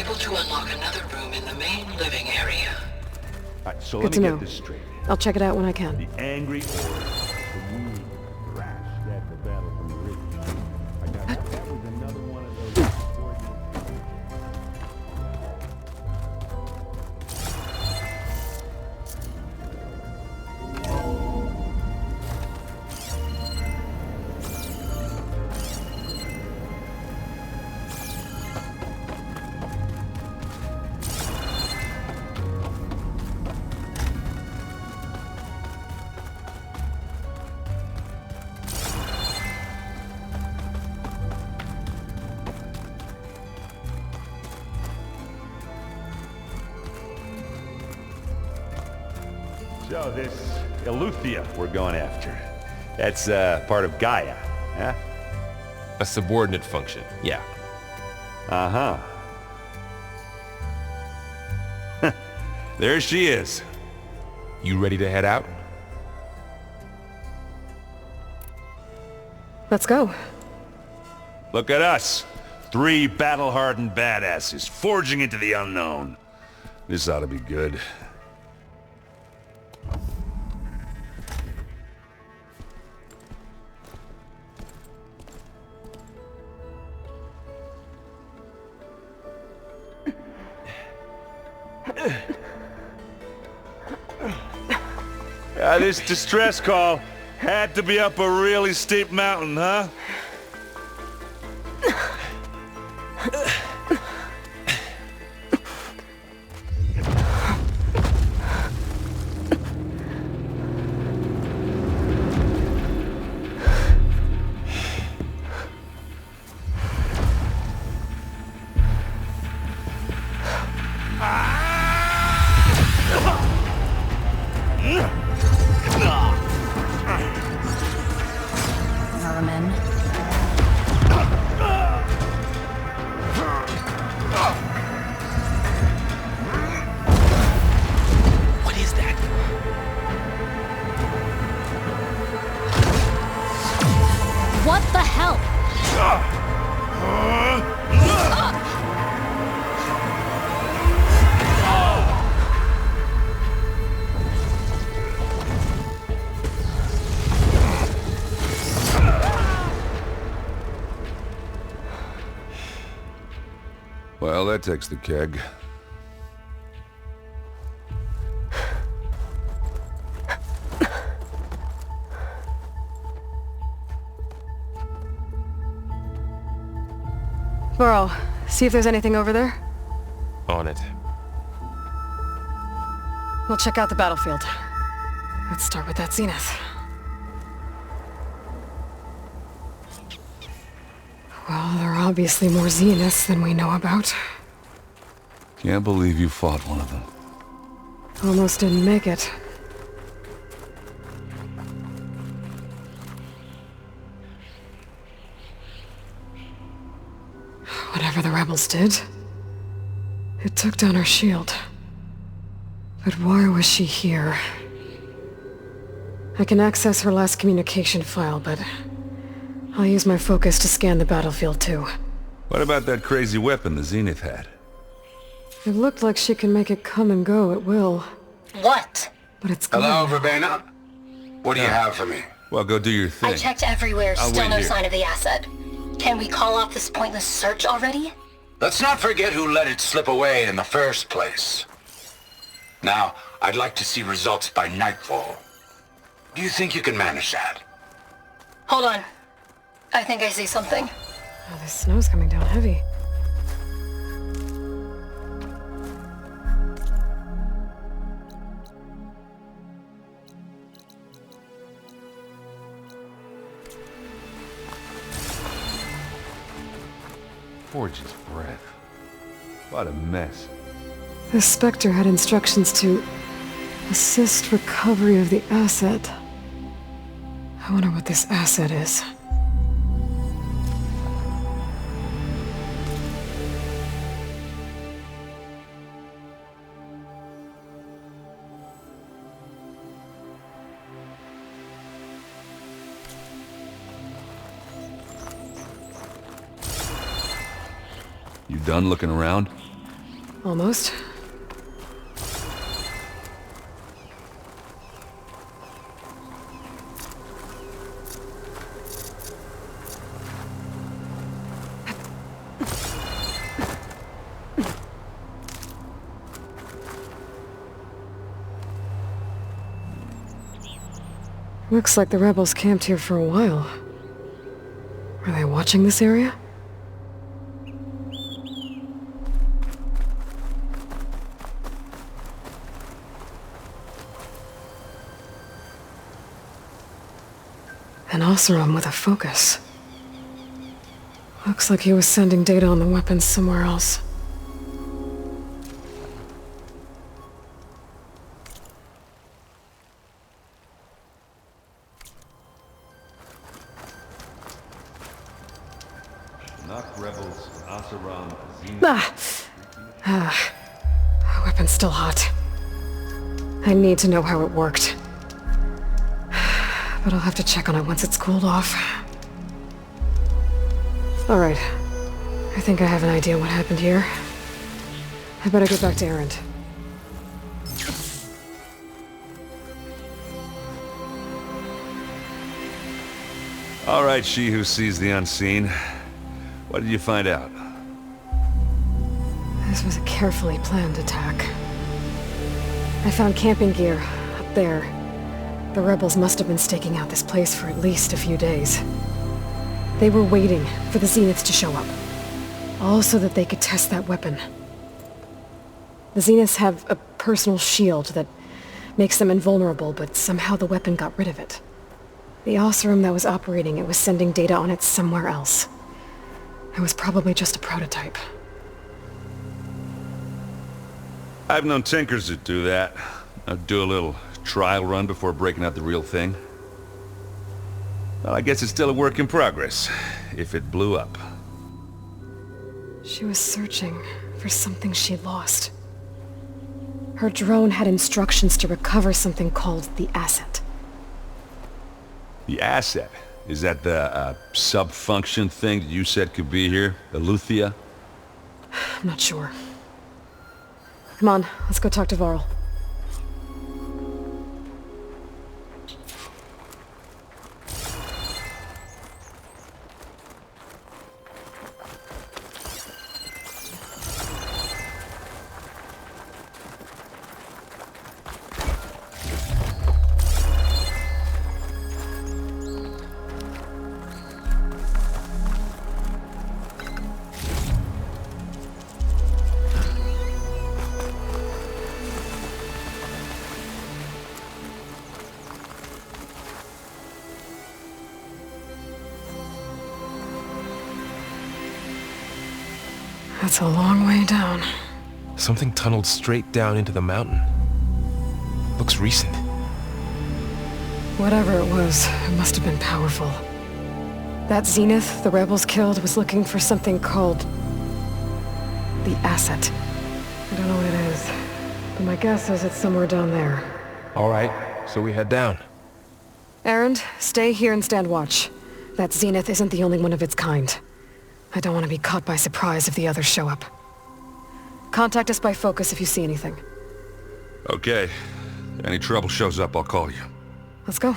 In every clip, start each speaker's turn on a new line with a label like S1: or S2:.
S1: able to unlock another room in the main living area.
S2: Alright, so
S3: Good
S2: let me
S3: to
S2: get
S3: know.
S2: this straight.
S3: I'll check it out when I can.
S2: The angry order. The wounded crashed at the battle from the ridge. I got that was another one of those. So this Eleuthia we're going after, that's part of Gaia, huh?
S4: A subordinate function, yeah.
S2: Uh-huh. There she is.
S4: You ready to head out?
S3: Let's go.
S2: Look at us. 3 battle-hardened badasses forging into the unknown. This ought to be good. This distress call had to be up a really steep mountain, huh?
S5: Vermin.
S1: What is that?
S5: What the hell?
S2: Well, that takes the keg.
S3: Burl, see if there's anything over there.
S4: On it.
S3: We'll check out the battlefield. Let's start with that zenith. Well, there are obviously more zeniths than we know about.
S2: Can't believe you fought one of them.
S3: Almost didn't make it. Whatever the rebels did, it took down our shield. But why was she here? I can access her last communication file, but I'll use my focus to scan the battlefield too.
S2: What about that crazy weapon the Zenith had?
S3: It looked like she can make it come and go at will,
S1: What?
S3: but it's
S6: Hello,
S3: gone.
S6: Verbena? What do you have for me?
S2: Well, go do your thing.
S1: I checked everywhere,
S2: I'll
S1: still
S2: wait
S1: no
S2: here.
S1: sign of the asset. Can we call off this pointless search already?
S6: Let's not forget who let it slip away in the first place. Now, I'd like to see results by nightfall. Do you think you can manage that?
S1: Hold on. I think I see something.
S3: Oh, the snow's coming down heavy.
S2: Forge's breath. What a mess.
S3: The Spectre had instructions to assist recovery of the asset. I wonder what this asset is.
S2: You done looking around?
S3: Almost. Looks like the rebels camped here for a while. Are they watching this area? An Oseram with a focus. Looks like he was sending data on the weapons somewhere else.
S2: Knock rebels, Oseram,
S3: The weapon's still hot. I need to know how it worked. But I'll have to check on it once it's cooled off. Alright. I think I have an idea what happened here. I better get back to Erend.
S2: All right, she who sees the unseen. What did you find out?
S3: This was a carefully planned attack. I found camping gear up there. The rebels must have been staking out this place for at least a few days. They were waiting for the Zeniths to show up. All so that they could test that weapon. The Zeniths have a personal shield that makes them invulnerable, but somehow the weapon got rid of it. The Oseram that was operating it was sending data on it somewhere else. It was probably just a prototype.
S2: I've known tinkers that do that. I'd do a little trial run before breaking out the real thing. Well, I guess it's still a work in progress, if it blew up.
S3: She was searching for something she lost. Her drone had instructions to recover something called the asset.
S2: The asset? Is that the sub-function thing that you said could be here? The Luthia?
S3: I'm not sure. Come on, let's go talk to Varl. That's a long way down.
S4: Something tunneled straight down into the mountain. Looks recent.
S3: Whatever it was, it must have been powerful. That Zenith the rebels killed was looking for something called the asset. I don't know what it is, but my guess is it's somewhere down there.
S4: All right, so we head down.
S3: Erend, stay here and stand watch. That Zenith isn't the only one of its kind. I don't want to be caught by surprise if the others show up. Contact us by focus if you see anything.
S2: Okay. Any trouble shows up, I'll call you.
S3: Let's go.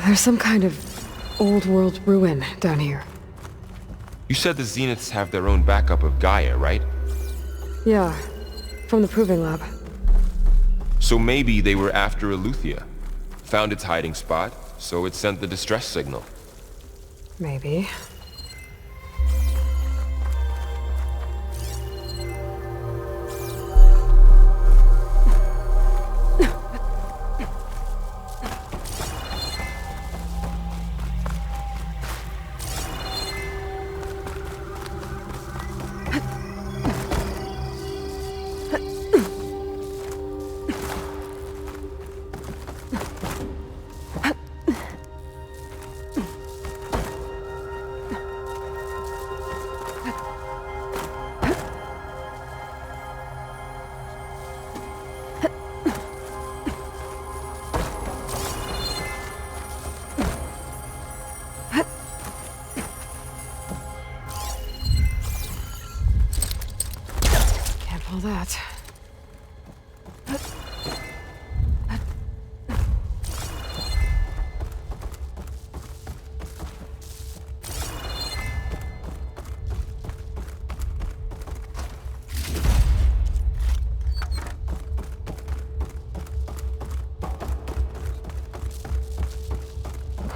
S3: There's some kind of old-world ruin down here.
S4: You said the Zeniths have their own backup of Gaia, right?
S3: Yeah, from the Proving Lab.
S4: So maybe they were after Aletheia. Found its hiding spot, so it sent the distress signal.
S3: Maybe. all that.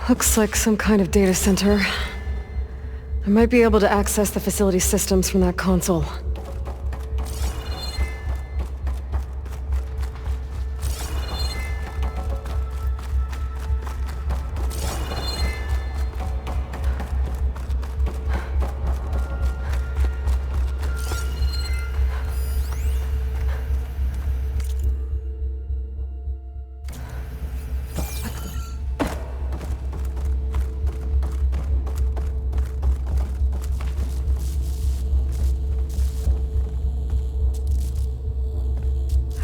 S3: Looks like some kind of data center. I might be able to access the facility systems from that console.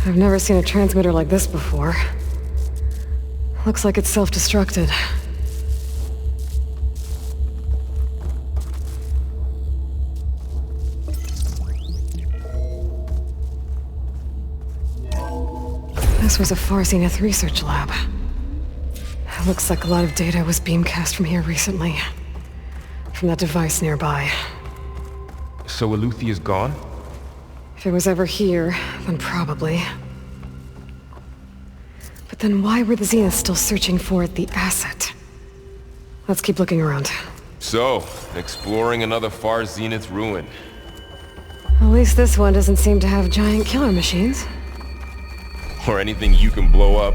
S3: I've never seen a transmitter like this before. Looks like it's self-destructed. This was a Far Zenith research lab. Looks like a lot of data was beamcast from here recently. From that device nearby.
S4: So Aluthia's gone?
S3: If it was ever here, then probably. But then why were the Zeniths still searching for the asset? Let's keep looking around.
S4: So, exploring another Far Zenith ruin.
S3: At least this one doesn't seem to have giant killer machines.
S4: Or anything you can blow up.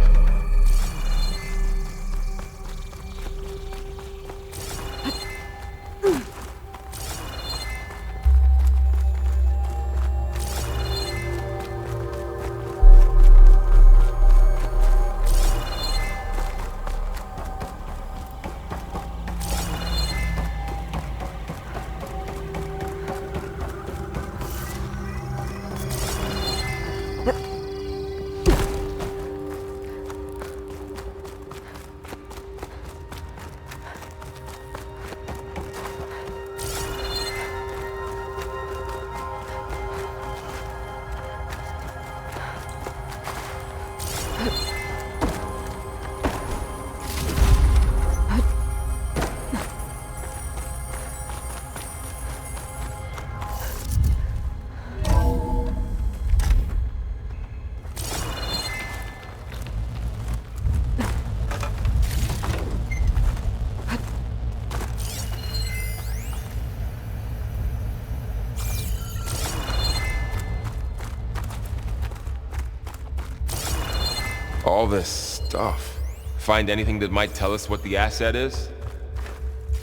S4: All this stuff. Find anything that might tell us what the asset is?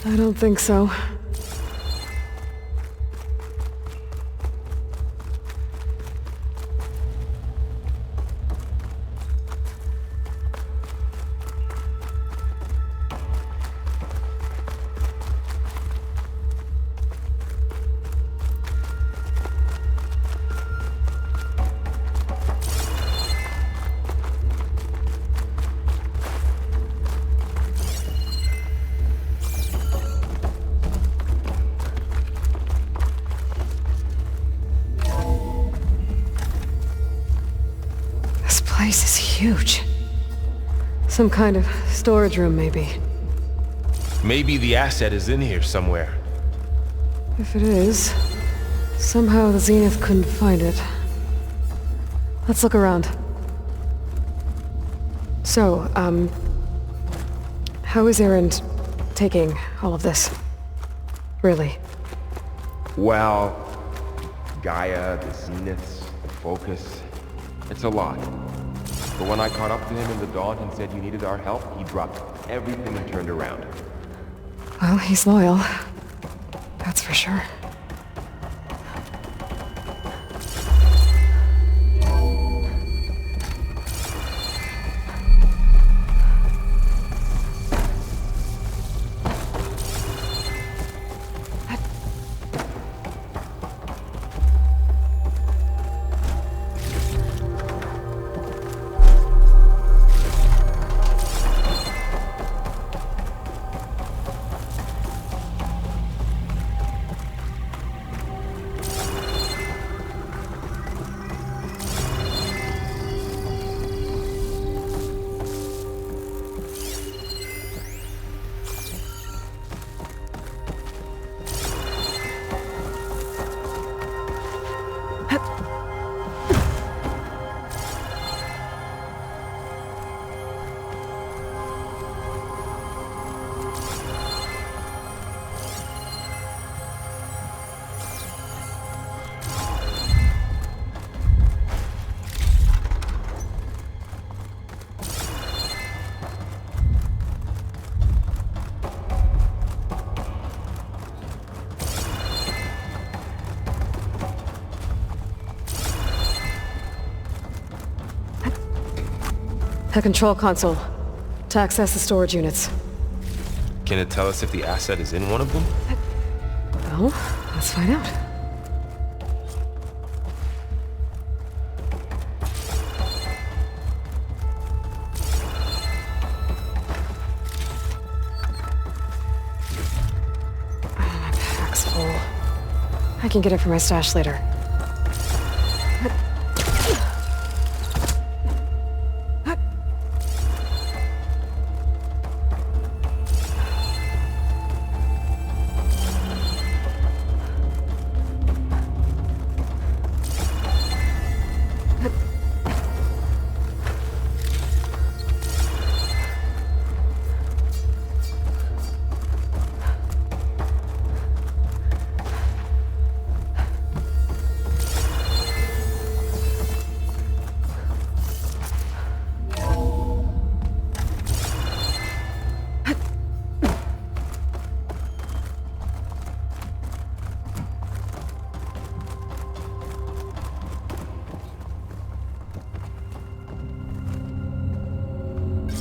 S3: I don't think so. This place is huge. Some kind of storage room, maybe.
S4: Maybe the asset is in here somewhere.
S3: If it is, somehow the Zenith couldn't find it. Let's look around. So, how is Erend taking all of this? Really?
S4: Well, Gaia, the Zeniths, the Focus, it's a lot. But when I caught up to him in the dawn and said you needed our help, he dropped everything and turned around.
S3: Well, he's loyal. That's for sure. A control console. To access the storage units.
S4: Can it tell us if the asset is in one of them?
S3: Well, let's find out. My pack's full. I can get it from my stash later.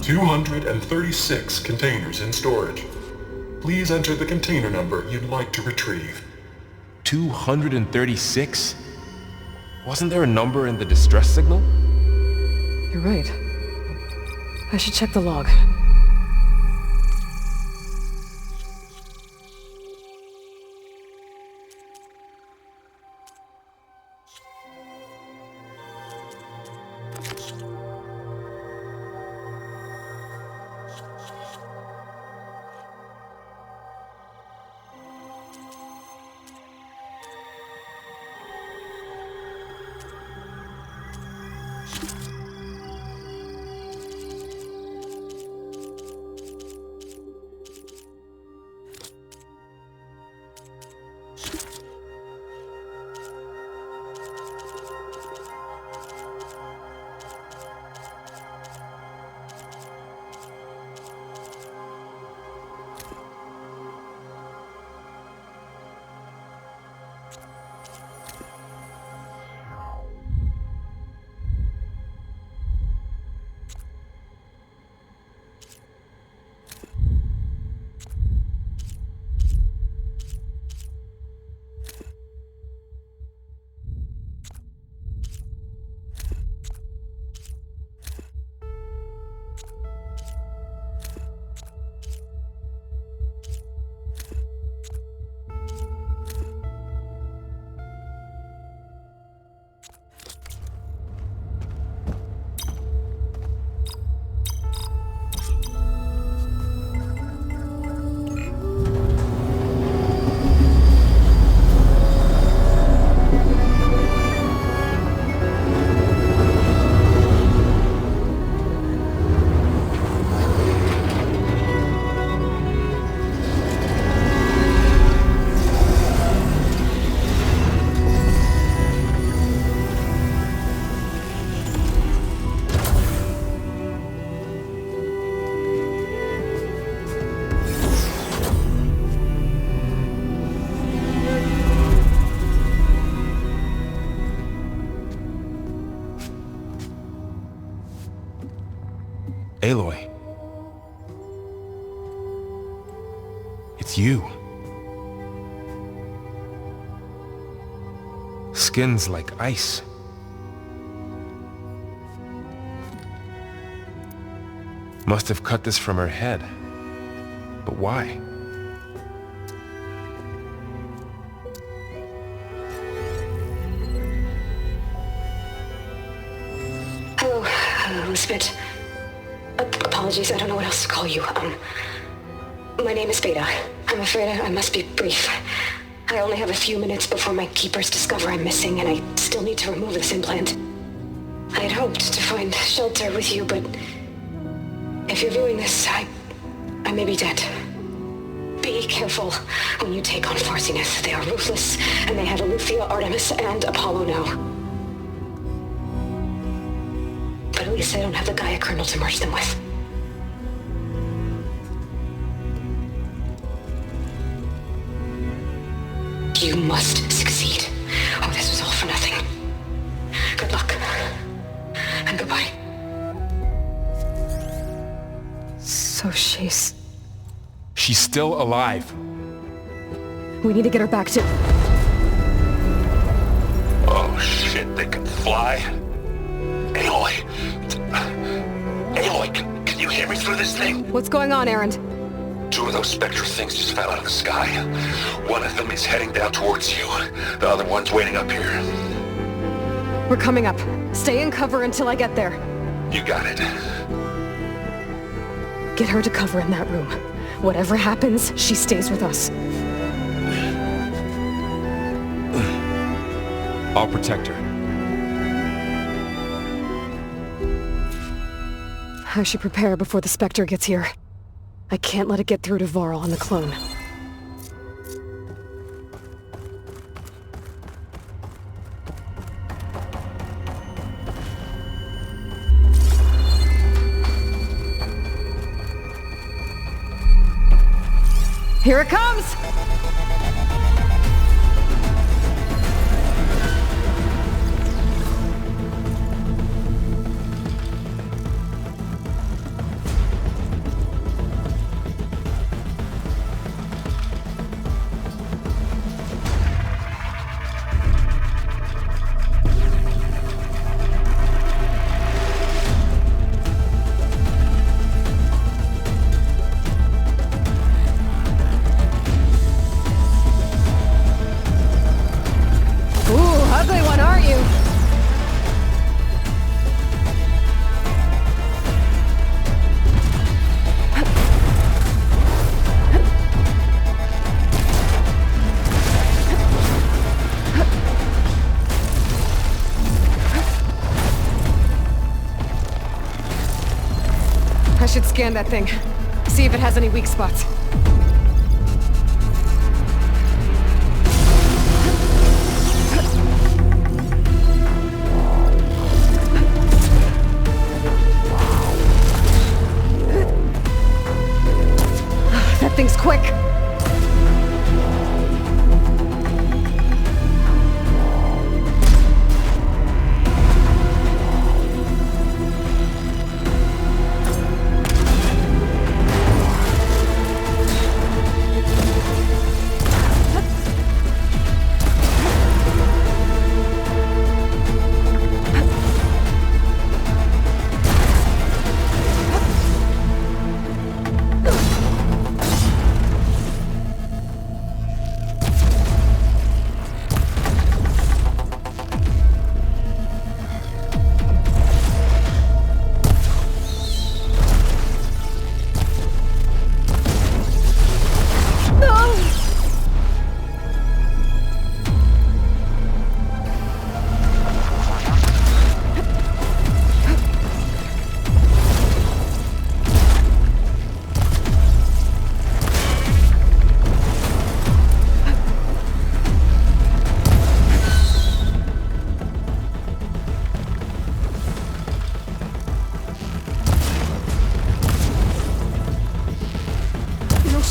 S7: $236 containers in storage. Please enter the container number you'd like to retrieve.
S4: 236? Wasn't there a number in the distress signal?
S3: You're right. I should check the log.
S4: Aloy. It's you. Skin's like ice. Must have cut this from her head. But why?
S3: Hello, Elizabeth. Apologies, I don't know what else to call you. My name is Beta. I'm afraid I must be brief. I only have a few minutes before my keepers discover I'm missing, and I still need to remove this implant. I had hoped to find shelter with you, but if you're viewing this, I may be dead. Be careful when you take on Farsiness. They are ruthless, and they have Aletheia, Artemis, and Apollo now. But at least I don't have the Gaia kernel to merge them with. You must succeed, or this was all for nothing. Good luck, and goodbye. So she's...
S4: She's still alive.
S3: We need to get her back to...
S6: Oh shit, they can fly? Aloy! Aloy, can you hear me through this thing?
S3: What's going on, Aaron?
S6: 2 of those Spectre things just fell out of the sky. One of them is heading down towards you. The other one's waiting up here.
S3: We're coming up. Stay in cover until I get there.
S6: You got it.
S3: Get her to cover in that room. Whatever happens, she stays with us.
S4: I'll protect her.
S3: I should prepare before the Spectre gets here. I can't let it get through to Varl and the clone. Here it comes! I should scan that thing. See if it has any weak spots. That thing's quick!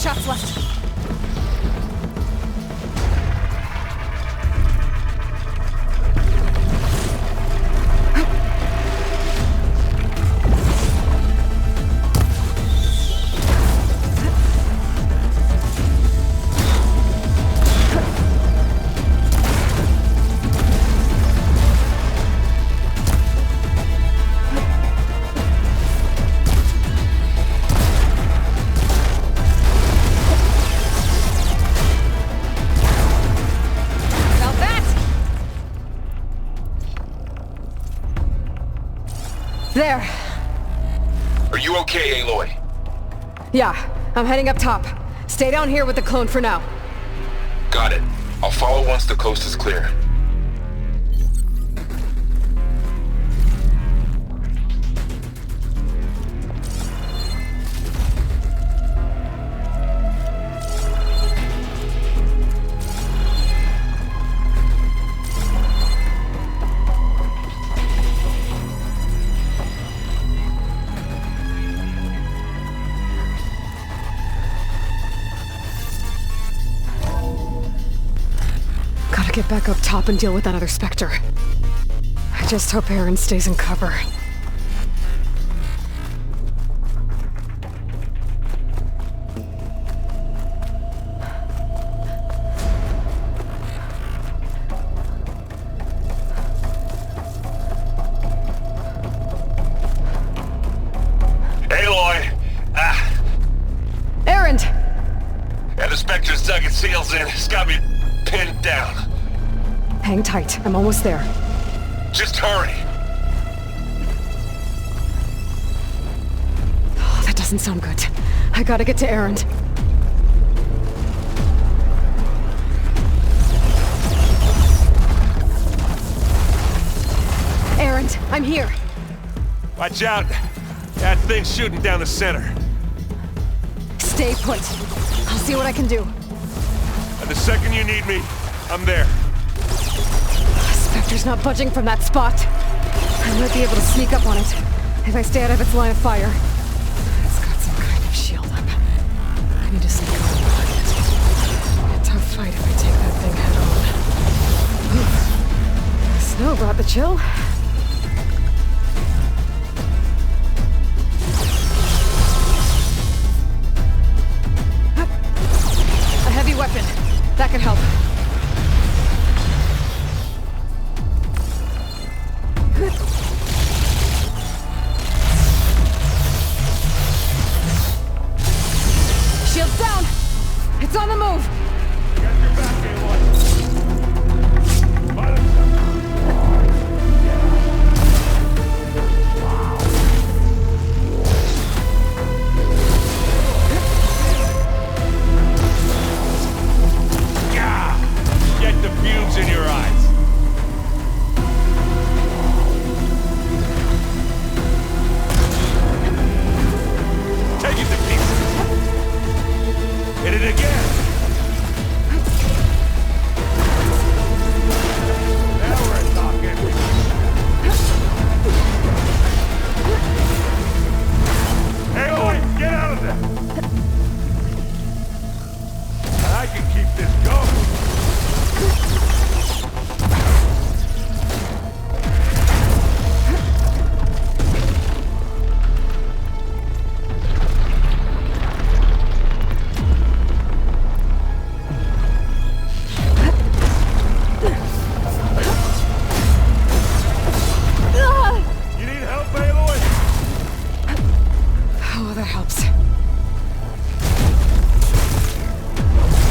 S3: Shots left. There.
S6: Are you okay, Aloy?
S3: Yeah, I'm heading up top. Stay down here with the clone for now.
S6: Got it. I'll follow once the coast is clear.
S3: Get back up top and deal with that other Spectre. I just hope Aaron stays in cover.
S8: seal's in. It's got me pinned down.
S3: Hang tight. I'm almost there.
S8: Just hurry.
S3: Oh, that doesn't sound good. I gotta get to Erend. Erend, I'm here.
S8: Watch out. That thing's shooting down the center.
S3: Stay put. I'll see what I can do.
S8: And the second you need me, I'm there.
S3: Spectre's not budging from that spot. I might be able to sneak up on it if I stay out of its line of fire. It's got some kind of shield up. I need to sneak around behind it. A tough fight if I take that thing head on. Oof. Snow brought the chill. A heavy weapon. That could help. Shield's down! It's on the move!
S8: Got your back, Aloy. Get the fumes in your eyes. Take it to pieces. Hit it again. Now we're talking. Aloy, get out of there. I can keep this going. You need help, Aloy?
S3: Oh, that helps.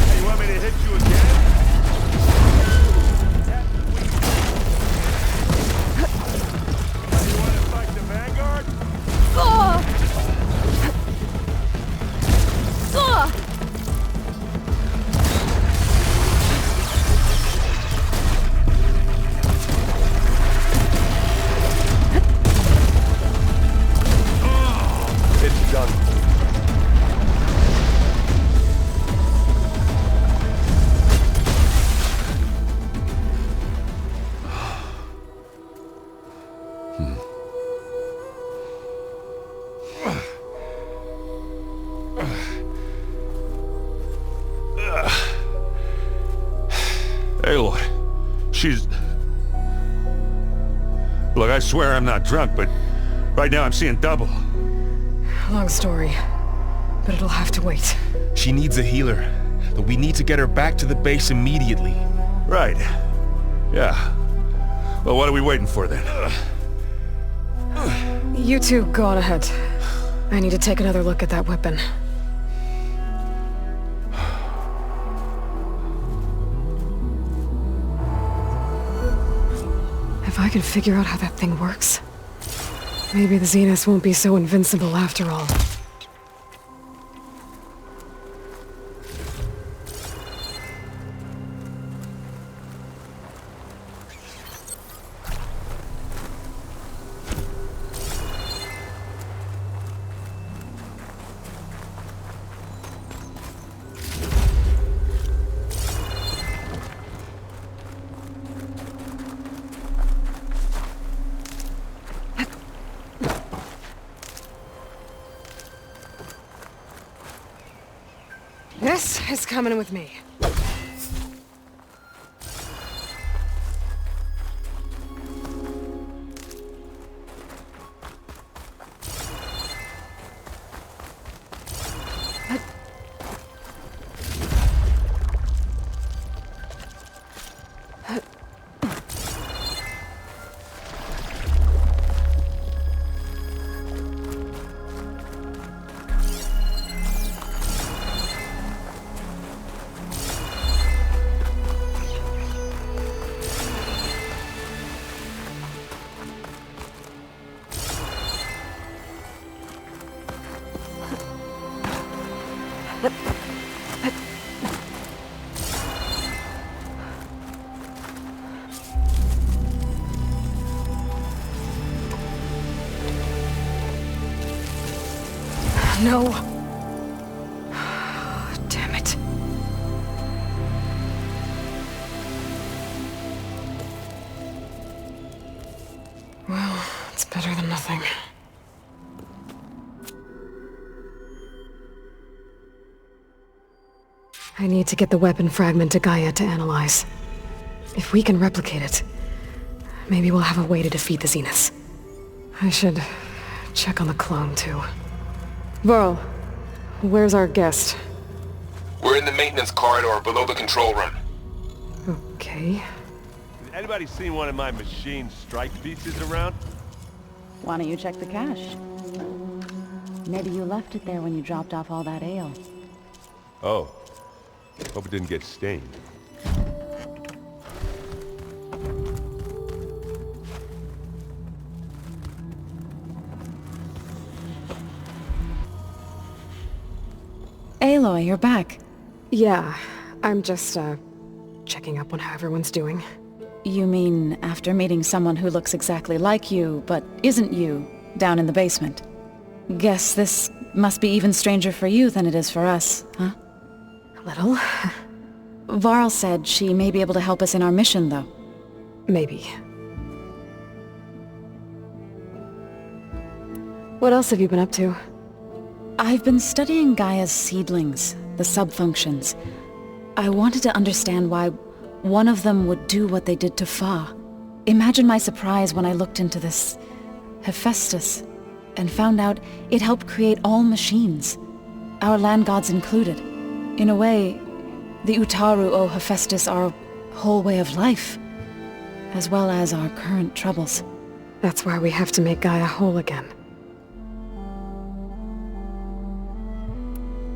S8: Hey, you want me to hit you again? You want to fight the Vanguard? It's done.
S2: Aloy, she's... Look, I swear I'm not drunk, but right now I'm seeing double.
S3: Long story, but it'll have to wait.
S9: She needs a healer, but we need to get her back to the base immediately.
S2: Right. Yeah. Well, what are we waiting for then?
S3: You two go on ahead. I need to take another look at that weapon. If I can figure out how that thing works, maybe the Zeniths won't be so invincible after all. This is coming with me. No. Damn it. Well, it's better than nothing. I need to get the weapon fragment to Gaia to analyze. If we can replicate it, maybe we'll have a way to defeat the Zeniths. I should check on the clone, too. Varl, where's our guest?
S10: We're in the maintenance corridor below the control room.
S3: Okay.
S8: Has anybody seen one of my machine strike pieces around?
S11: Why don't you check the cache? Maybe you left it there when you dropped off all that ale.
S8: Oh. Hope it didn't get stained.
S11: Aloy, you're back.
S3: Yeah, I'm just, checking up on how everyone's doing.
S11: You mean after meeting someone who looks exactly like you, but isn't you, down in the basement? Guess this must be even stranger for you than it is for us, huh?
S3: A little.
S11: Varl said she may be able to help us in our mission, though.
S3: Maybe. What else have you been up to?
S11: I've been studying Gaia's seedlings, the subfunctions. I wanted to understand why one of them would do what they did to Fa. Imagine my surprise when I looked into this Hephaestus and found out it helped create all machines, our land gods included. In a way, the Utaru owe Hephaestus our whole way of life, as well as our current troubles.
S3: That's why we have to make Gaia whole again.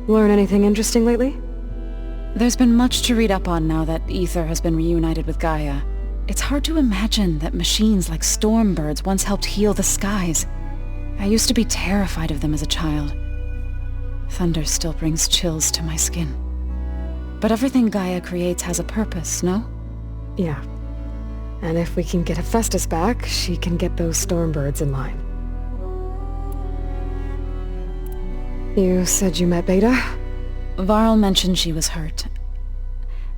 S3: Learn anything interesting lately?
S11: There's been much to read up on now that Ether has been reunited with Gaia. It's hard to imagine that machines like stormbirds once helped heal the skies. I used to be terrified of them as a child. Thunder still brings chills to my skin. But everything Gaia creates has a purpose, no?
S3: Yeah. And if we can get Hephaestus back, she can get those stormbirds in line. You said you met Beta?
S11: Varl mentioned she was hurt.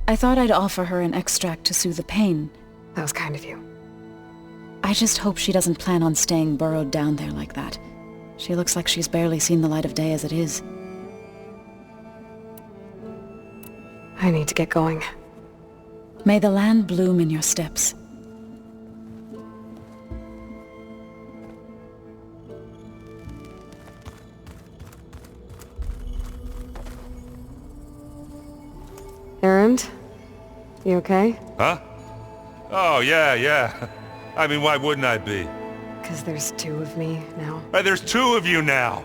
S11: I thought I'd offer her an extract to soothe the pain.
S3: That was kind of you.
S11: I just hope she doesn't plan on staying burrowed down there like that. She looks like she's barely seen the light of day as it is.
S3: I need to get going.
S11: May the land bloom in your steps.
S3: Errand? You okay?
S2: Huh? Oh, yeah. I mean, why wouldn't I be?
S3: 'Cause there's two of me now.
S2: There's two of you now!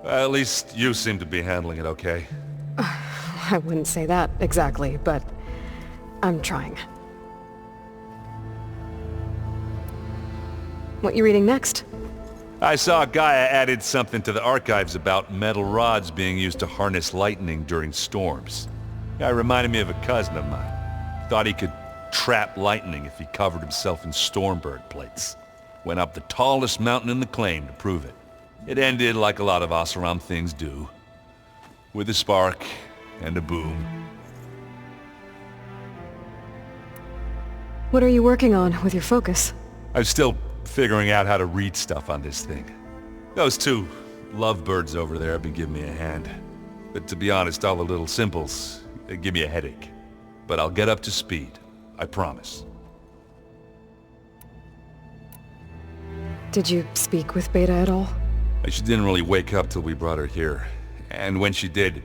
S2: At least you seem to be handling it okay.
S3: I wouldn't say that exactly, but I'm trying. What you reading next?
S2: I saw Gaia added something to the archives about metal rods being used to harness lightning during storms. Guy reminded me of a cousin of mine. Thought he could trap lightning if he covered himself in stormbird plates. Went up the tallest mountain in the claim to prove it. It ended like a lot of Oseram things do. With a spark and a boom.
S3: What are you working on with your focus?
S2: I'm still figuring out how to read stuff on this thing. Those two lovebirds over there have been giving me a hand. But to be honest, all the little symbols, they give me a headache. But I'll get up to speed. I promise.
S3: Did you speak with Beta at all?
S2: She didn't really wake up till we brought her here. And when she did,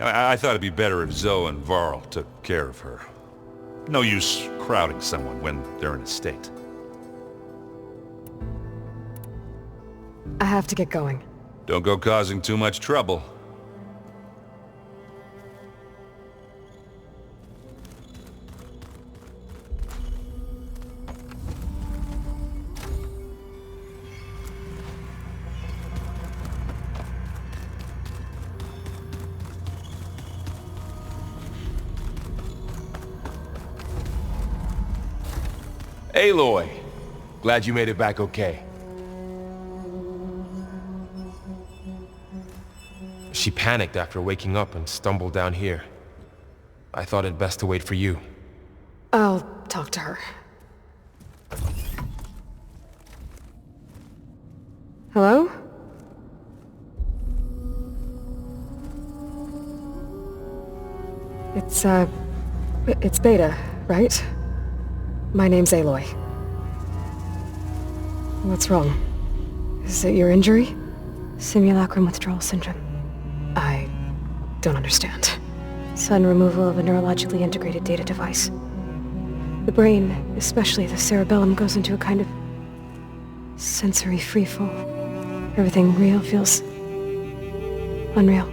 S2: I thought it'd be better if Zoe and Varl took care of her. No use crowding someone when they're in a state.
S3: I have to get going.
S2: Don't go causing too much trouble.
S10: Aloy, glad you made it back okay. She panicked after waking up and stumbled down here. I thought it best to wait for you.
S3: I'll talk to her. Hello? It's Beta, right? My name's Aloy. What's wrong? Is it your injury?
S12: Simulacrum withdrawal syndrome.
S3: I don't understand.
S12: Sudden removal of a neurologically integrated data device. The brain, especially the cerebellum, goes into a kind of sensory freefall. Everything real feels unreal.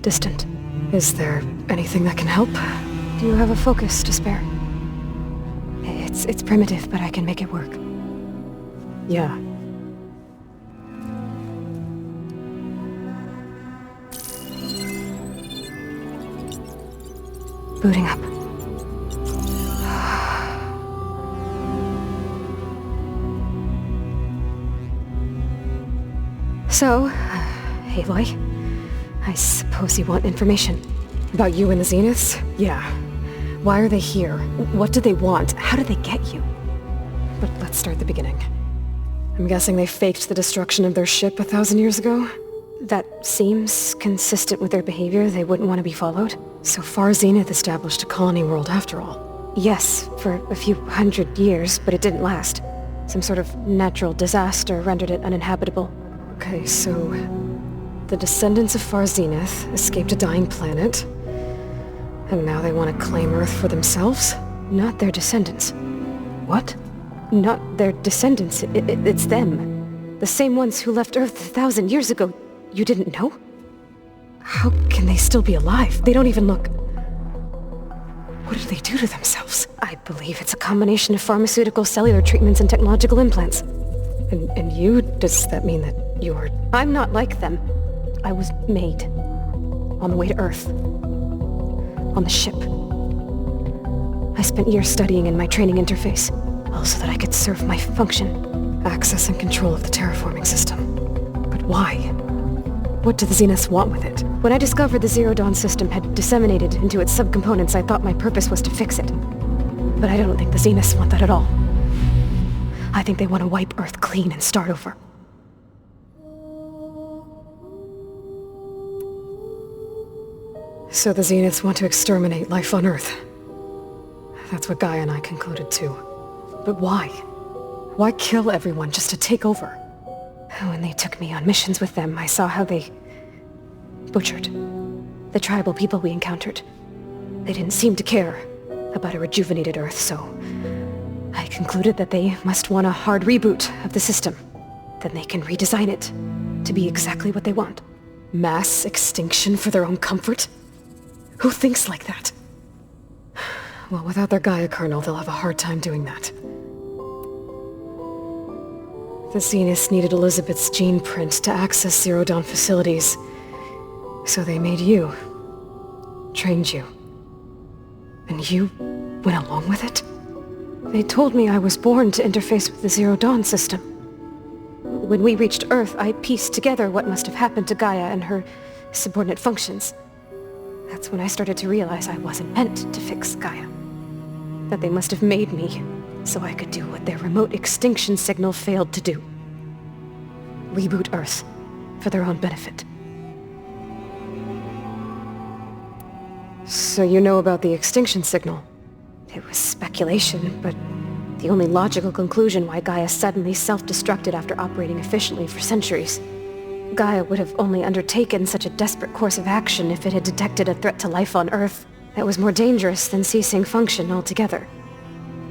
S12: Distant.
S3: Is there anything that can help?
S12: Do you have a focus to spare? It's primitive, but I can make it work.
S3: Yeah.
S12: Booting up. So, Aloy, I suppose you want information.
S3: About you and the Zeniths? Yeah. Why are they here? What do they want? How did they get you? But let's start at the beginning. I'm guessing they faked the destruction of their ship 1,000 years ago?
S12: That seems consistent with their behavior. They wouldn't want to be followed.
S3: So far, Zenith established a colony world after all.
S12: Yes, for a few hundred years, but it didn't last. Some sort of natural disaster rendered it uninhabitable.
S3: Okay, so the descendants of Far Zenith escaped a dying planet, and now they want to claim Earth for themselves?
S12: Not their descendants.
S3: What?
S12: Not their descendants. It's them. The same ones who left Earth 1,000 years ago. You didn't know?
S3: How can they still be alive? They don't even look... What did they do to themselves?
S12: I believe it's a combination of pharmaceutical, cellular treatments, and technological implants.
S3: And you? Does that mean that you're...
S12: I'm not like them. I was made. On the way to Earth. On the ship. I spent years studying in my training interface, all so that I could serve my function.
S3: Access and control of the terraforming system. But why? What do the Zeniths want with it?
S12: When I discovered the Zero Dawn system had disseminated into its subcomponents, I thought my purpose was to fix it. But I don't think the Zeniths want that at all. I think they want to wipe Earth clean and start over.
S3: So the Zeniths want to exterminate life on Earth. That's what Gaia and I concluded too. But why? Why kill everyone just to take over?
S12: When they took me on missions with them, I saw how they butchered the tribal people we encountered. They didn't seem to care about a rejuvenated Earth, so I concluded that they must want a hard reboot of the system. Then they can redesign it to be exactly what they want.
S3: Mass extinction for their own comfort? Who thinks like that? Well, without their Gaia kernel, they'll have a hard time doing that. The Zeniths needed Elizabeth's gene print to access Zero Dawn facilities. So they made you. Trained you. And you went along with it?
S12: They told me I was born to interface with the Zero Dawn system. When we reached Earth, I pieced together what must have happened to Gaia and her subordinate functions. That's when I started to realize I wasn't meant to fix Gaia. That they must have made me so I could do what their remote extinction signal failed to do. Reboot Earth for their own benefit.
S3: So you know about the extinction signal?
S12: It was speculation, but the only logical conclusion why Gaia suddenly self-destructed after operating efficiently for centuries. Gaia would have only undertaken such a desperate course of action if it had detected a threat to life on Earth that was more dangerous than ceasing function altogether.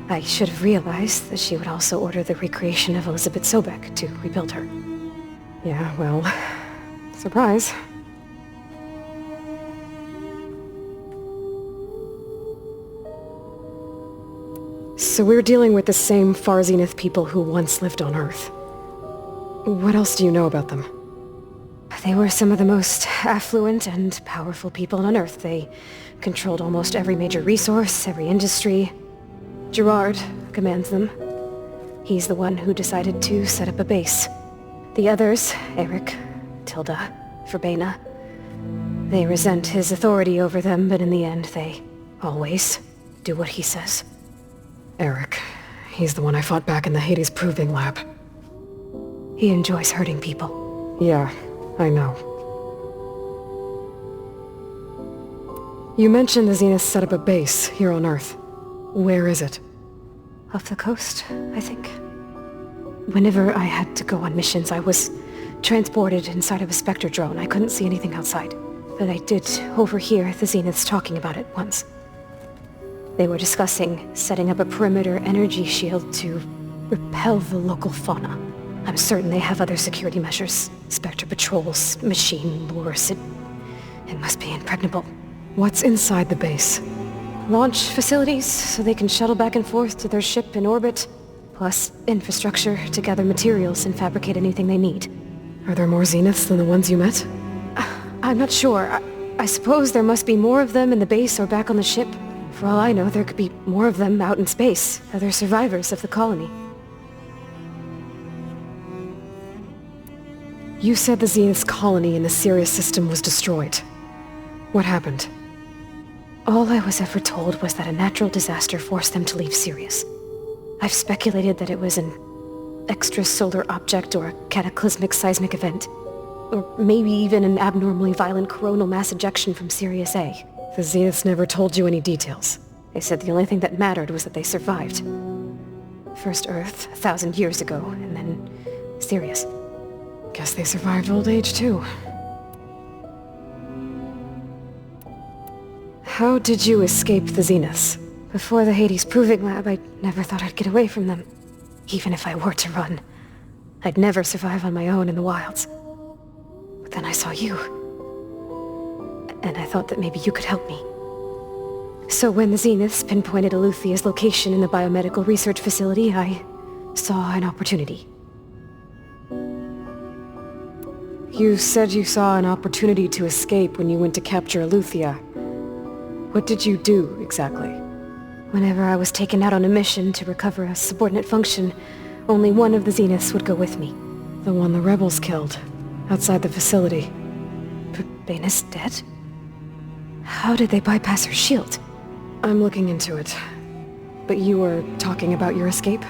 S12: I should have realized that she would also order the recreation of Elizabeth Sobek to rebuild her.
S3: Yeah, well, surprise. So we're dealing with the same Far Zenith people who once lived on Earth. What else do you know about them?
S12: They were some of the most affluent and powerful people on Earth. They controlled almost every major resource, every industry. Gerard commands them. He's the one who decided to set up a base. The others, Eric, Tilda, for Bena. They resent his authority over them, but in the end, they always do what he says.
S3: Eric. He's the one I fought back in the Hades Proving Lab.
S12: He enjoys hurting people.
S3: Yeah, I know. You mentioned the Zenith set up a base here on Earth. Where is it?
S12: Off the coast, I think. Whenever I had to go on missions, I was transported inside of a Spectre drone. I couldn't see anything outside. But I did overhear the Zeniths talking about it once. They were discussing setting up a perimeter energy shield to repel the local fauna. I'm certain they have other security measures. Spectre patrols, machine lures. It must be impregnable.
S3: What's inside the base?
S12: Launch facilities, so they can shuttle back and forth to their ship in orbit. Plus infrastructure to gather materials and fabricate anything they need.
S3: Are there more Zeniths than the ones you met?
S12: I'm not sure. I suppose there must be more of them in the base or back on the ship. For all I know, there could be more of them out in space, other survivors of the colony.
S3: You said the Zenith's colony in the Sirius system was destroyed. What happened?
S12: All I was ever told was that a natural disaster forced them to leave Sirius. I've speculated that it was an extrasolar object or a cataclysmic seismic event. Or maybe even an abnormally violent coronal mass ejection from Sirius A.
S3: The Zeniths never told you any details.
S12: They said the only thing that mattered was that they survived. First Earth, 1,000 years ago, and then Sirius.
S3: Guess they survived old age, too. How did you escape the Zeniths?
S12: Before the Hades Proving Lab, I never thought I'd get away from them. Even if I were to run, I'd never survive on my own in the wilds. But then I saw you. And I thought that maybe you could help me. So when the Zeniths pinpointed Aletheia's location in the biomedical research facility, I saw an opportunity.
S3: You said you saw an opportunity to escape when you went to capture Aletheia. What did you do, exactly?
S12: Whenever I was taken out on a mission to recover a subordinate function, only one of the Zeniths would go with me.
S3: The one the rebels killed, outside the facility.
S12: But Bena's dead? How did they bypass her shield?
S3: I'm looking into it. But you were talking about your escape?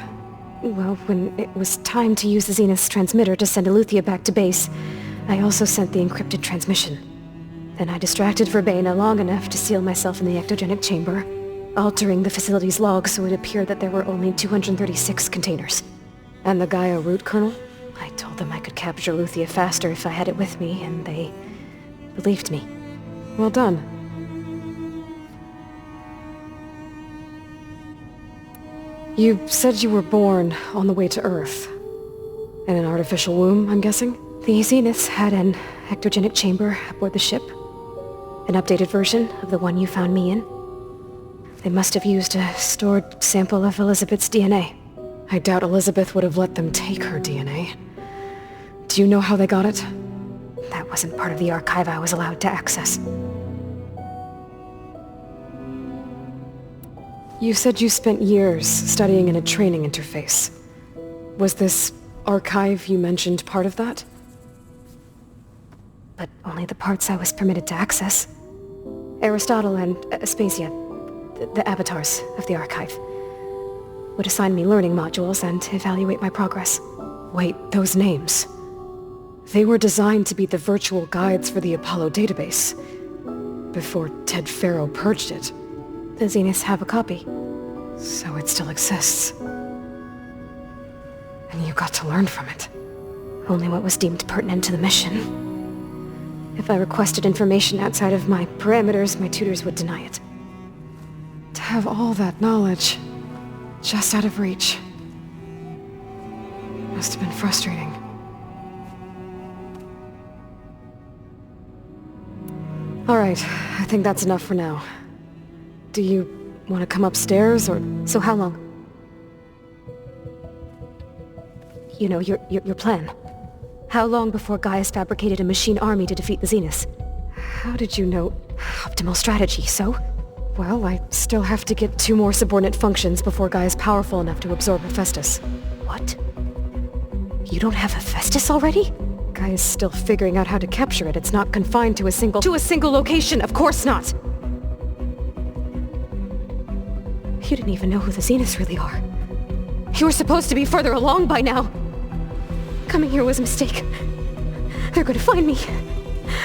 S12: Well, when it was time to use the Zenith's transmitter to send Aletheia back to base, I also sent the encrypted transmission. Then I distracted Verbena long enough to seal myself in the ectogenic chamber, altering the facility's log so it appeared that there were only 236 containers.
S3: And the Gaia root kernel?
S12: I told them I could capture Aletheia faster if I had it with me, and they believed me.
S3: Well done. You said you were born on the way to Earth. In an artificial womb, I'm guessing?
S12: The Zeniths had an ectogenic chamber aboard the ship. An updated version of the one you found me in. They must have used a stored sample of Elizabeth's DNA.
S3: I doubt Elizabeth would have let them take her DNA. Do you know how they got it?
S12: That wasn't part of the archive I was allowed to access.
S3: You said you spent years studying in a training interface. Was this archive you mentioned part of that?
S12: But only the parts I was permitted to access. Aristotle and Aspasia, the avatars of the archive, would assign me learning modules and evaluate my progress.
S3: Wait, those names. They were designed to be the virtual guides for the Apollo database, before Ted Faro purged it.
S12: The Zeniths have a copy.
S3: So it still exists. And you got to learn from it.
S12: Only what was deemed pertinent to the mission. If I requested information outside of my parameters, my tutors would deny it.
S3: To have all that knowledge, just out of reach, must have been frustrating. All right, I think that's enough for now. Do you want to come upstairs, or...
S12: So how long? You know, your plan. How long before Gaia's fabricated a machine army to defeat the Zeniths?
S3: How did you know?
S12: Optimal strategy, so?
S3: Well, I still have to get 2 more subordinate functions before Gaia's powerful enough to absorb Hephaestus.
S12: What? You don't have Hephaestus already? Gaia's still figuring out how to capture it. It's not confined to a single location. Of course not! You didn't even know who the Zeniths really are. You were supposed to be further along by now. Coming here was a mistake. They're gonna find me.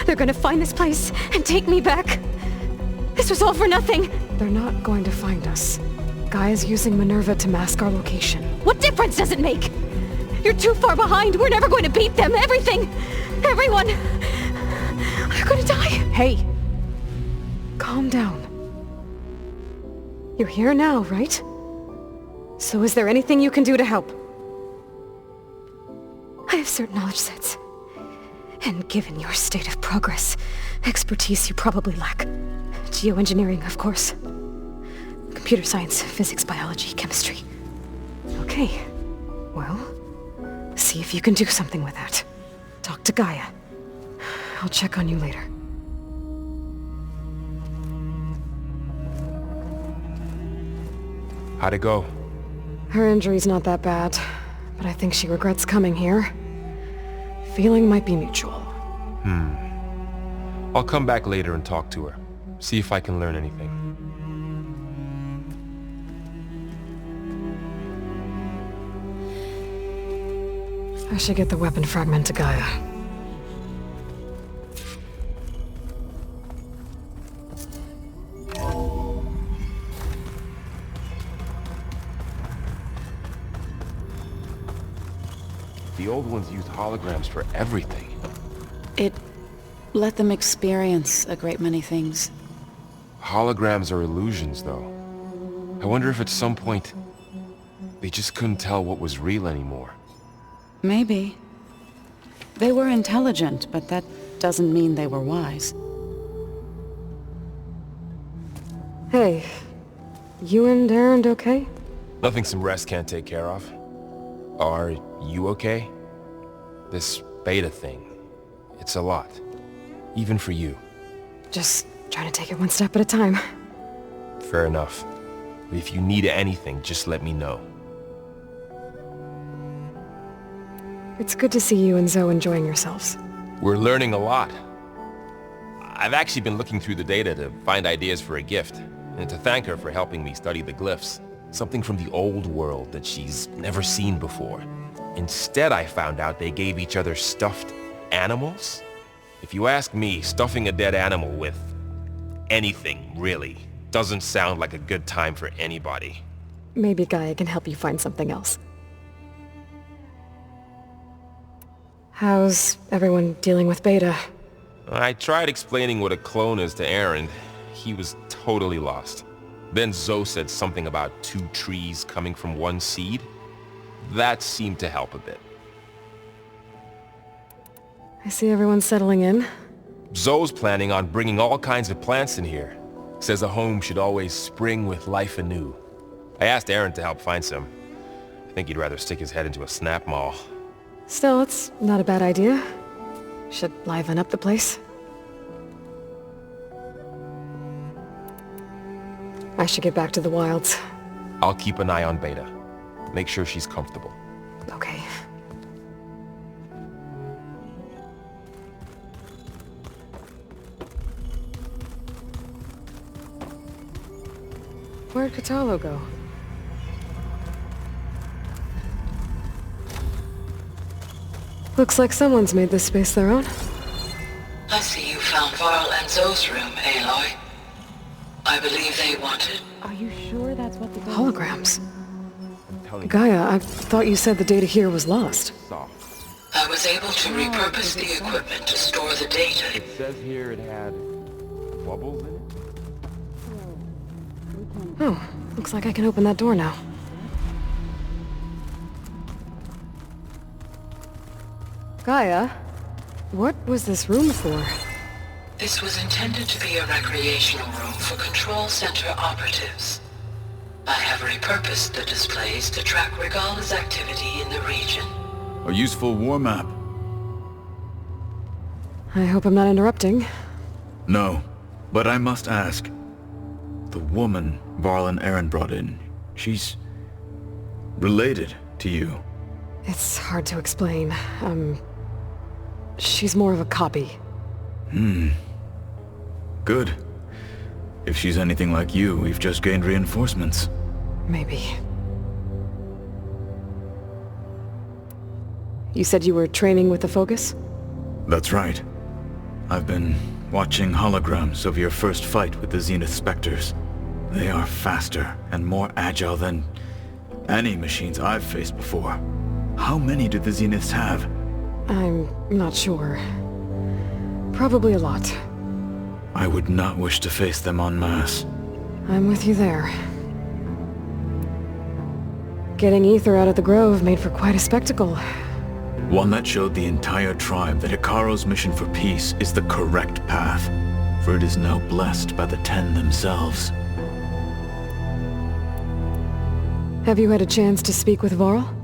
S12: They're gonna find this place and take me back. This was all for nothing.
S3: They're not going to find us. Gaia's using Minerva to mask our location.
S12: What difference does it make? You're too far behind. We're never going to beat them. Everything. Everyone. They're gonna die.
S3: Hey. Calm down. You're here now, right?
S12: So is there anything you can do to help? I have certain knowledge sets. And given your state of progress, expertise you probably lack. Geoengineering, of course. Computer science, physics, biology, chemistry.
S3: Okay. Well, see if you can do something with that. Talk to Gaia. I'll check on you later.
S10: How'd it go?
S3: Her injury's not that bad, but I think she regrets coming here. Feeling might be mutual.
S10: I'll come back later and talk to her. See if I can learn anything.
S3: I should get the weapon fragment to Gaia.
S10: The old ones used holograms for everything.
S11: It let them experience a great many things.
S10: Holograms are illusions, though. I wonder if at some point they just couldn't tell what was real anymore.
S11: Maybe. They were intelligent, but that doesn't mean they were wise.
S3: Hey, you and Erend okay?
S10: Nothing some rest can't take care of. Are you okay? This beta thing, it's a lot. Even for you.
S3: Just trying to take it one step at a time.
S10: Fair enough. If you need anything, just let me know.
S3: It's good to see you and Zoe enjoying yourselves.
S10: We're learning a lot. I've actually been looking through the data to find ideas for a gift, and to thank her for helping me study the glyphs. Something from the old world that she's never seen before. Instead, I found out they gave each other stuffed animals. If you ask me, stuffing a dead animal with anything, really, doesn't sound like a good time for anybody.
S3: Maybe Gaia can help you find something else. How's everyone dealing with Beta?
S10: I tried explaining what a clone is to Erend. He was totally lost. Then Zoe said something about 2 trees coming from 1 seed. That seemed to help a bit.
S3: I see everyone's settling in.
S10: Zoe's planning on bringing all kinds of plants in here. Says a home should always spring with life anew. I asked Erend to help find some. I think he'd rather stick his head into a snap mall.
S3: Still, it's not a bad idea. Should liven up the place. I should get back to the wilds.
S10: I'll keep an eye on Beta. Make sure she's comfortable.
S3: Okay. Where'd Katalo go? Looks like someone's made this space their own.
S13: I see you found Varl and Zoe's room, Aloy. I believe they wanted...
S11: Are you sure that's what the...
S3: Holograms. Gaia, I thought you said the data here was lost.
S13: I was able to repurpose the equipment to store the data.
S4: It says here it had bubbles in it?
S3: Oh, looks like I can open that door now. Gaia, what was this room for?
S13: This was intended to be a recreational room for Control Center operatives. I have repurposed the displays to track Regala's activity in the region.
S2: A useful warm-up.
S3: I hope I'm not interrupting.
S14: No, but I must ask. The woman Varl and Erend brought in, she's... related to you.
S3: It's hard to explain. she's more of a copy.
S14: Good. If she's anything like you, we've just gained reinforcements.
S3: Maybe. You said you were training with the Focus?
S14: That's right. I've been watching holograms of your first fight with the Zenith Spectres. They are faster and more agile than any machines I've faced before. How many do the Zeniths have?
S3: I'm not sure. Probably a lot.
S14: I would not wish to face them en masse.
S3: I'm with you there. Getting Ether out of the Grove made for quite a spectacle.
S14: One that showed the entire tribe that Hikaro's mission for peace is the correct path, for it is now blessed by the Ten themselves.
S3: Have you had a chance to speak with Varl?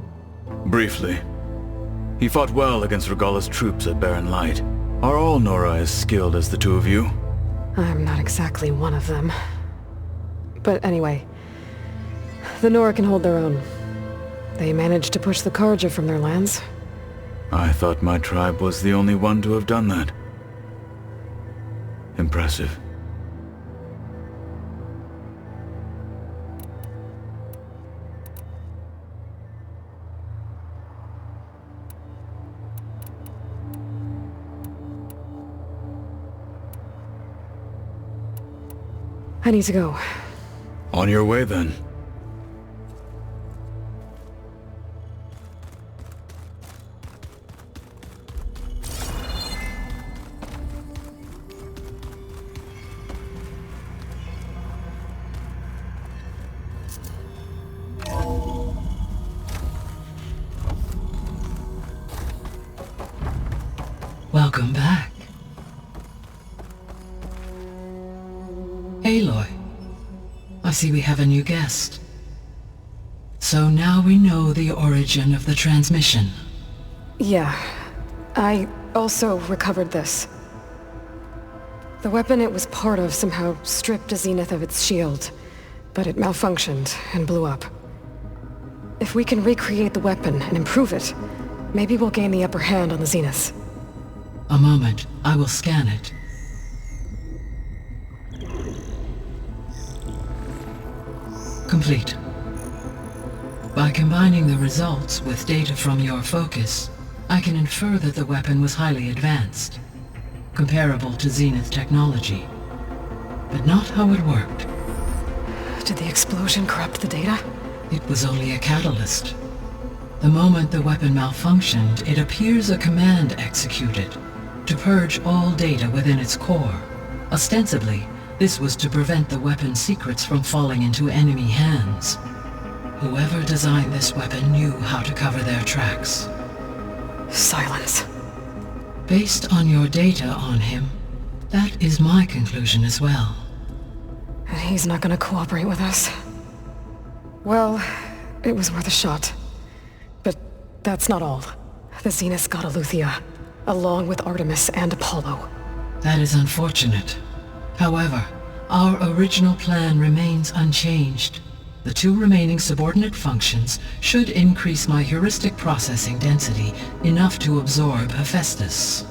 S14: Briefly. He fought well against Regalla's troops at Barren Light. Are all Nora as skilled as the two of you?
S3: I'm not exactly one of them. But anyway, the Nora can hold their own. They managed to push the Karja from their lands.
S14: I thought my tribe was the only one to have done that. Impressive.
S3: I need to go.
S14: On your way then.
S13: Welcome back. Aloy, I see we have a new guest. So now we know the origin of the transmission.
S3: Yeah. I also recovered this. The weapon it was part of somehow stripped a Zenith of its shield, but it malfunctioned and blew up. If we can recreate the weapon and improve it, maybe we'll gain the upper hand on the Zeniths.
S13: A moment, I will scan it. Complete. By combining the results with data from your focus, I can infer that the weapon was highly advanced, comparable to Zenith technology, but not how it worked.
S3: Did the explosion corrupt the data?
S13: It was only a catalyst. The moment the weapon malfunctioned, it appears a command executed to purge all data within its core. Ostensibly, this was to prevent the weapon's secrets from falling into enemy hands. Whoever designed this weapon knew how to cover their tracks.
S3: Silence.
S13: Based on your data on him, that is my conclusion as well.
S3: And he's not gonna cooperate with us. Well, it was worth a shot. But that's not all. The Zeniths got Aletheia, along with Artemis and Apollo.
S13: That is unfortunate. However, our original plan remains unchanged. The two remaining subordinate functions should increase my heuristic processing density enough to absorb Hephaestus.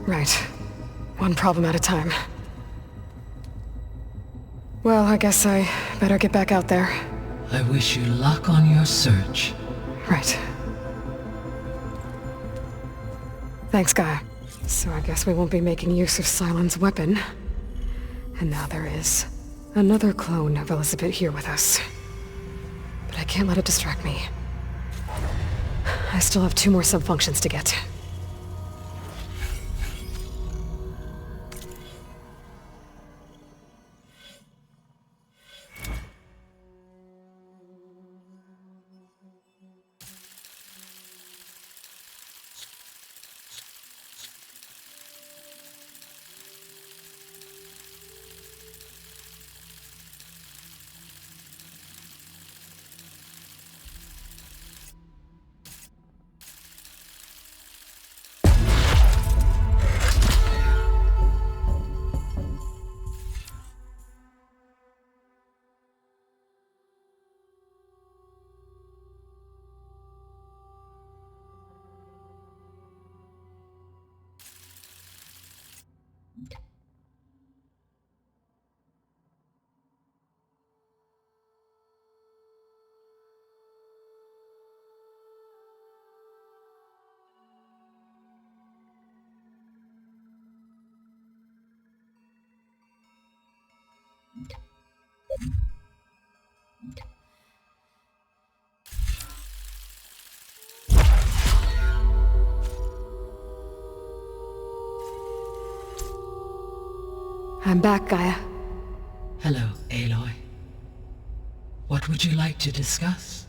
S3: Right. One problem at a time. Well, I guess I better get back out there.
S13: I wish you luck on your search.
S3: Right. Thanks, Gaia. So I guess we won't be making use of Cylon's weapon. And now there is another clone of Elizabeth here with us. But I can't let it distract me. I still have 2 more sub-functions to get. I'm back, Gaia.
S13: Hello, Aloy. What would you like to discuss?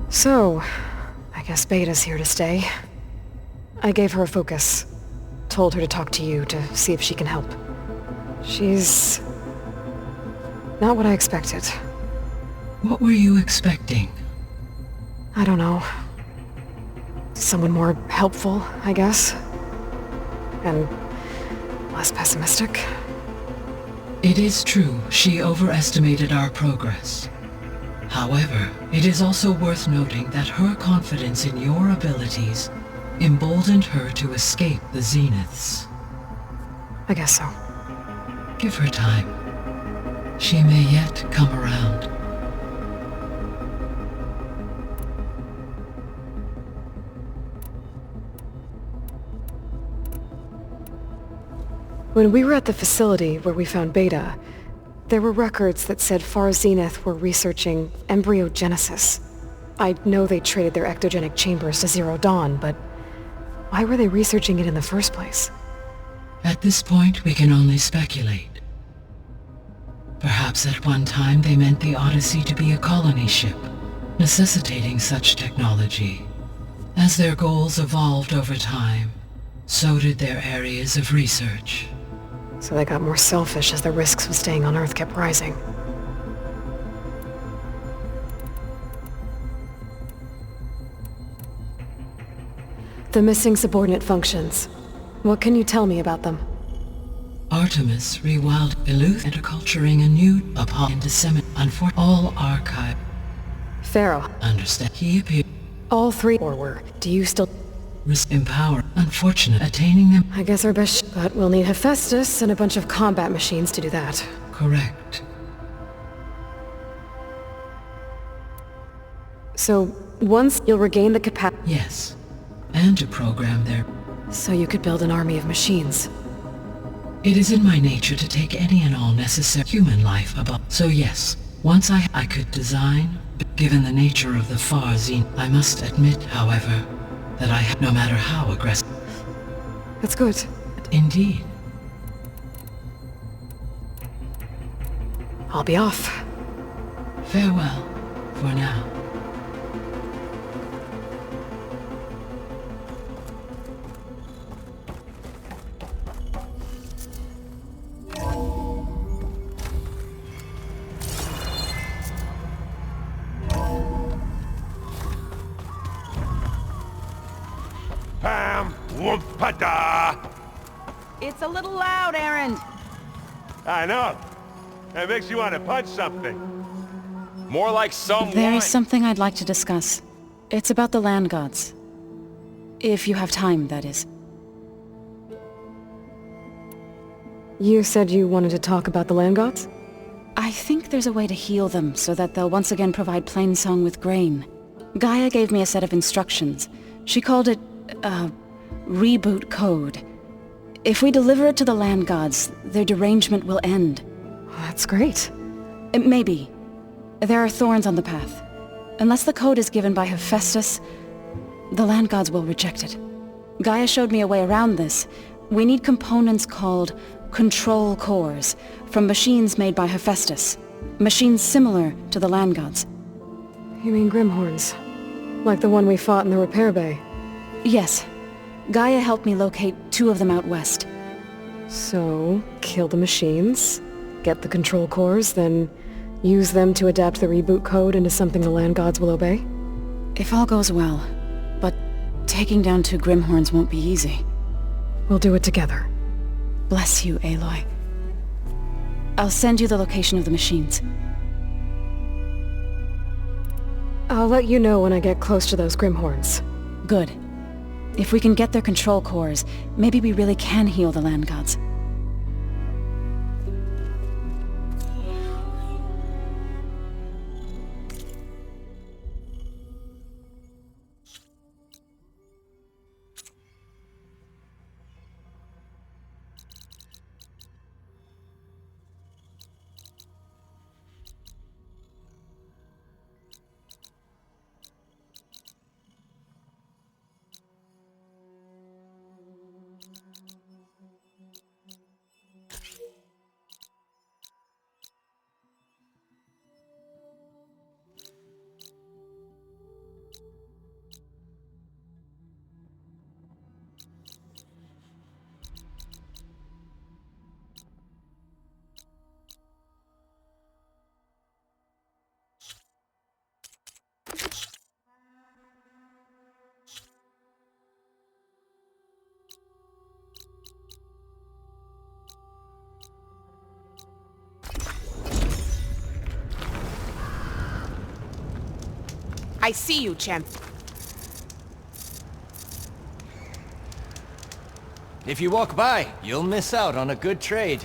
S3: So, I guess Beta's here to stay. I gave her a focus. Told her to talk to you to see if she can help. She's... not what I expected.
S13: What were you expecting?
S3: I don't know. Someone more helpful, I guess. And less pessimistic.
S13: It is true, she overestimated our progress. However, it is also worth noting that her confidence in your abilities emboldened her to escape the Zeniths.
S3: I guess so.
S13: Give her time. She may yet come around.
S3: When we were at the facility where we found Beta, there were records that said Far Zenith were researching embryogenesis. I know they traded their ectogenic chambers to Zero Dawn, but why were they researching it in the first place?
S13: At this point, we can only speculate. Perhaps at one time they meant the Odyssey to be a colony ship, necessitating such technology. As their goals evolved over time, so did their areas of research.
S3: So they got more selfish as the risks of staying on Earth kept rising. The missing subordinate functions. What can you tell me about them?
S13: Artemis rewild Eluth interculturing anew upon and disseminate all archive.
S3: Pharaoh.
S13: Understand. He appeared.
S3: All three or were. Do you still...
S13: Empower. Unfortunate. Attaining them.
S3: I guess our best but we'll need Hephaestus and a bunch of combat machines to do that.
S13: Correct.
S3: So, once you'll regain the capacity...
S13: Yes. And to program their...
S3: So you could build an army of machines.
S13: It is in my nature to take any and all necessary human life above. So yes, once I could design, but given the nature of the Far Zenith, I must admit, however, that I have no matter how aggressive.
S3: That's good.
S13: Indeed.
S3: I'll be off.
S13: Farewell, for now.
S8: Pam! Whoompada!
S15: It's a little loud, Aaron.
S8: I know. That makes you want to punch something.
S10: More like someone.
S11: There is something I'd like to discuss. It's about the land gods. If you have time, that is.
S3: You said you wanted to talk about the land gods?
S11: I think there's a way to heal them so that they'll once again provide Plainsong with grain. Gaia gave me a set of instructions. She called it, reboot code. If we deliver it to the land gods, their derangement will end.
S3: That's great.
S11: Maybe. There are thorns on the path. Unless the code is given by Hephaestus, the land gods will reject it. Gaia showed me a way around this. We need components called control cores from machines made by Hephaestus. Machines similar to the land gods.
S3: You mean Grimhorns? Like the one we fought in the repair bay?
S11: Yes. Gaia helped me locate 2 of them out west.
S3: So, kill the machines, get the control cores, then use them to adapt the reboot code into something the land gods will obey?
S11: If all goes well. But taking down 2 Grimhorns won't be easy.
S3: We'll do it together.
S11: Bless you, Aloy. I'll send you the location of the machines.
S3: I'll let you know when I get close to those Grimhorns.
S11: Good. If we can get their control cores, maybe we really can heal the land gods.
S16: I see you, champ.
S17: If you walk by, you'll miss out on a good trade.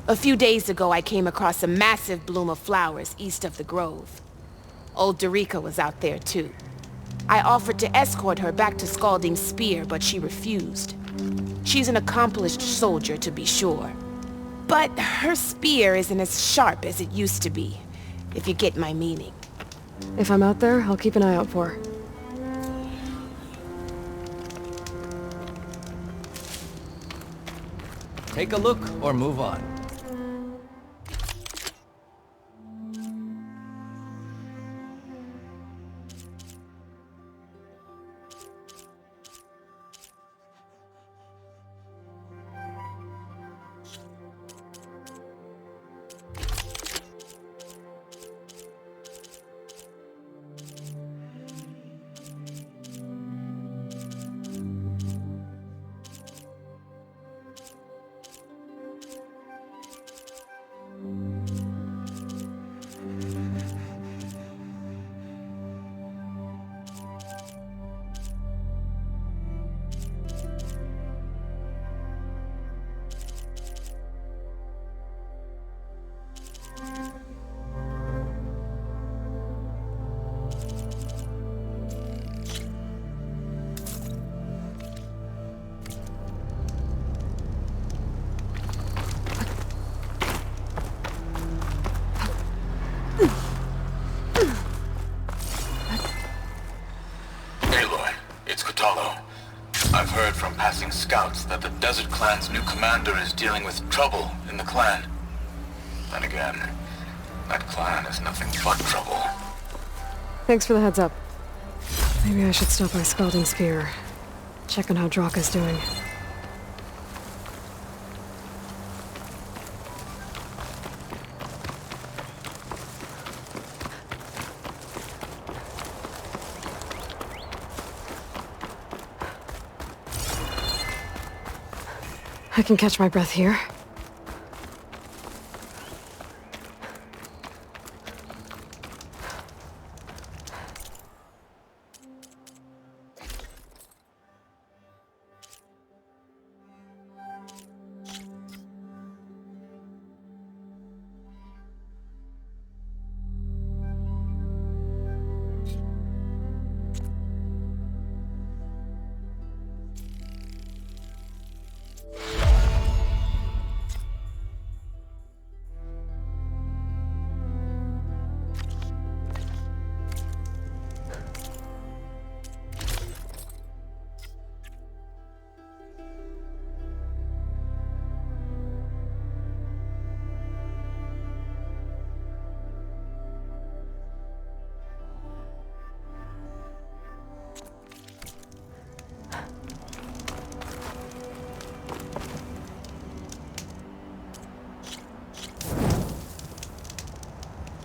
S16: A few days ago, I came across a massive bloom of flowers east of the grove. Old Dorica was out there, too. I offered to escort her back to Scalding's Spear, but she refused. She's an accomplished soldier, to be sure. But her spear isn't as sharp as it used to be, if you get my meaning.
S3: If I'm out there, I'll keep an eye out for her.
S17: Take a look or move on.
S6: Aloy, it's Cthulhu. I've heard from passing scouts that the Desert Clan's new commander is dealing with trouble in the clan. Then again, that clan is nothing but trouble.
S3: Thanks for the heads up. Maybe I should stop by Scalding's Spear. Check on how Draka's doing. I can catch my breath here.